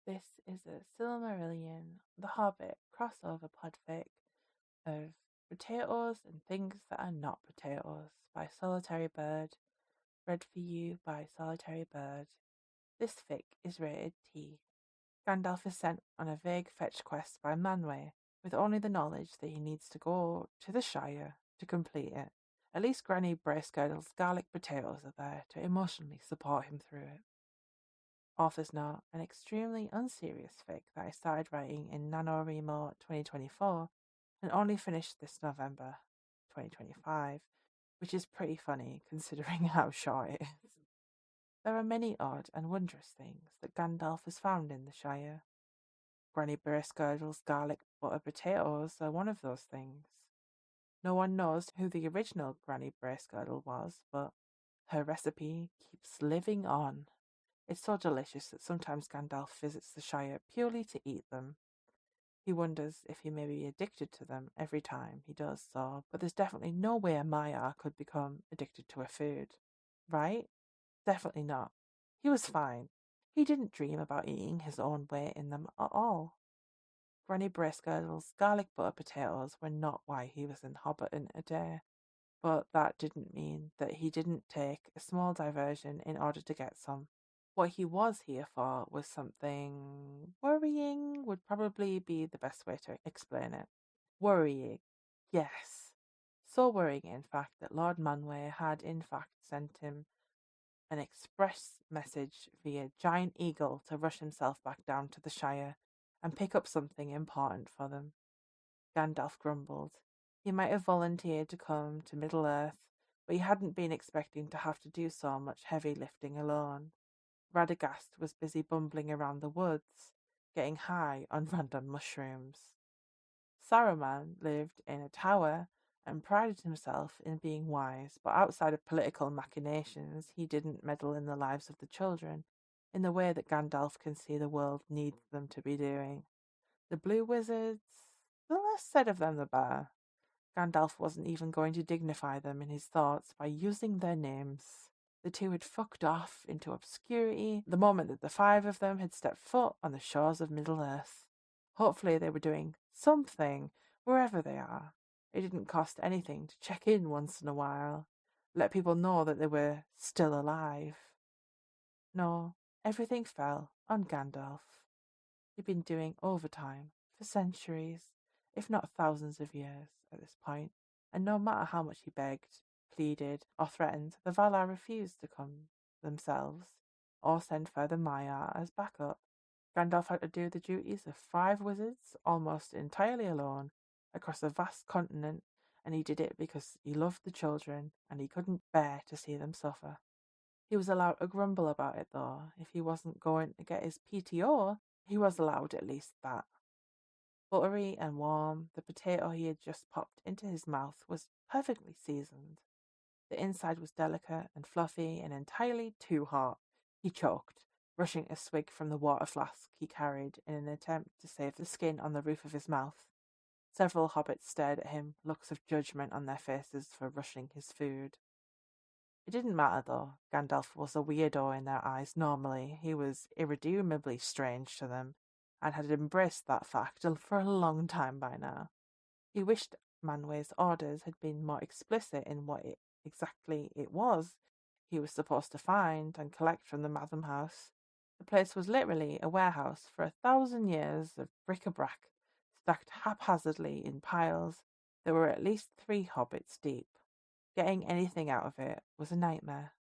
This is a Silmarillion, The Hobbit crossover podfic of potatoes and things that are not potatoes by Solitary Bird, read for you by Solitary Bird. This fic is rated T. Gandalf is sent on a vague fetch quest by Manwë, with only the knowledge that he needs to go to the Shire to complete it. At least Granny Bracegirdle's garlic potatoes are there to emotionally support him through it. Author's note: an extremely unserious fic that I started writing in NaNoWriMo 2024 and only finished this November 2025, which is pretty funny considering how short it is. There are many odd and wondrous things that Gandalf has found in the Shire. Granny Bracegirdle's garlic butter potatoes are one of those things. No one knows who the original Granny Bracegirdle was, but her recipe keeps living on. It's so delicious that sometimes Gandalf visits the Shire purely to eat them. He wonders if he may be addicted to them every time he does so, but there's definitely no way a Maiar could become addicted to a food. Right? Definitely not. He was fine. He didn't dream about eating his own weight in them at all. Granny Bracegirdle's garlic butter potatoes were not why he was in Hobbit in a day, but that didn't mean that he didn't take a small diversion in order to get some. What he was here for was something worrying, would probably be the best way to explain it. Worrying, yes. So worrying, in fact, that Lord Manwë had in fact sent him an express message via giant eagle to rush himself back down to the Shire and pick up something important for them. Gandalf grumbled. He might have volunteered to come to Middle-earth, but he hadn't been expecting to have to do so much heavy lifting alone. Radagast was busy bumbling around the woods, getting high on random mushrooms. Saruman lived in a tower and prided himself in being wise, but outside of political machinations, he didn't meddle in the lives of the children in the way that Gandalf can see the world needs them to be doing. The Blue Wizards, the less said of them the better. Gandalf wasn't even going to dignify them in his thoughts by using their names. The two had fucked off into obscurity the moment that the five of them had stepped foot on the shores of Middle-earth. Hopefully they were doing something wherever they are. It didn't cost anything to check in once in a while, let people know that they were still alive. No, everything fell on Gandalf. He'd been doing overtime for centuries, if not thousands of years at this point, and no matter how much he begged, pleaded, or threatened, the Valar refused to come themselves, or send further Maiar as backup. Gandalf had to do the duties of 5 wizards almost entirely alone across a vast continent, and he did it because he loved the children and he couldn't bear to see them suffer. He was allowed to grumble about it though. If he wasn't going to get his PTO, he was allowed at least that. Buttery and warm, the potato he had just popped into his mouth was perfectly seasoned. The inside was delicate and fluffy and entirely too hot. He choked, rushing a swig from the water flask he carried in an attempt to save the skin on the roof of his mouth. Several hobbits stared at him, looks of judgment on their faces for rushing his food. It didn't matter though. Gandalf was a weirdo in their eyes normally. He was irredeemably strange to them, and had embraced that fact for a long time by now. He wished Manwë's orders had been more explicit in what exactly it was he was supposed to find and collect from the Matham house. The place was literally a warehouse for 1,000 years of bric-a-brac, stacked haphazardly in piles. There were at least 3 hobbits deep. Getting anything out of it was a nightmare.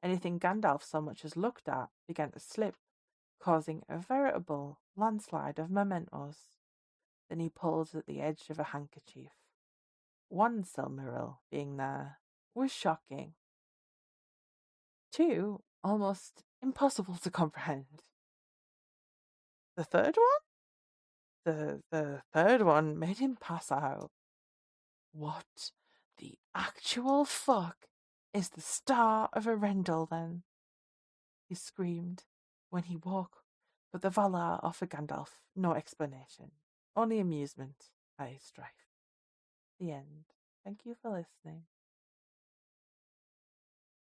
Anything Gandalf so much as looked at began to slip, causing a veritable landslide of mementos. Then he pulled at the edge of a handkerchief. One Silmaril being there was shocking. 2, almost impossible to comprehend. The third one? The third one made him pass out. What the actual fuck is the Star of Arendelle then? He screamed when he woke, but the Valar offered Gandalf no explanation, only amusement at his strife. The end. Thank you for listening.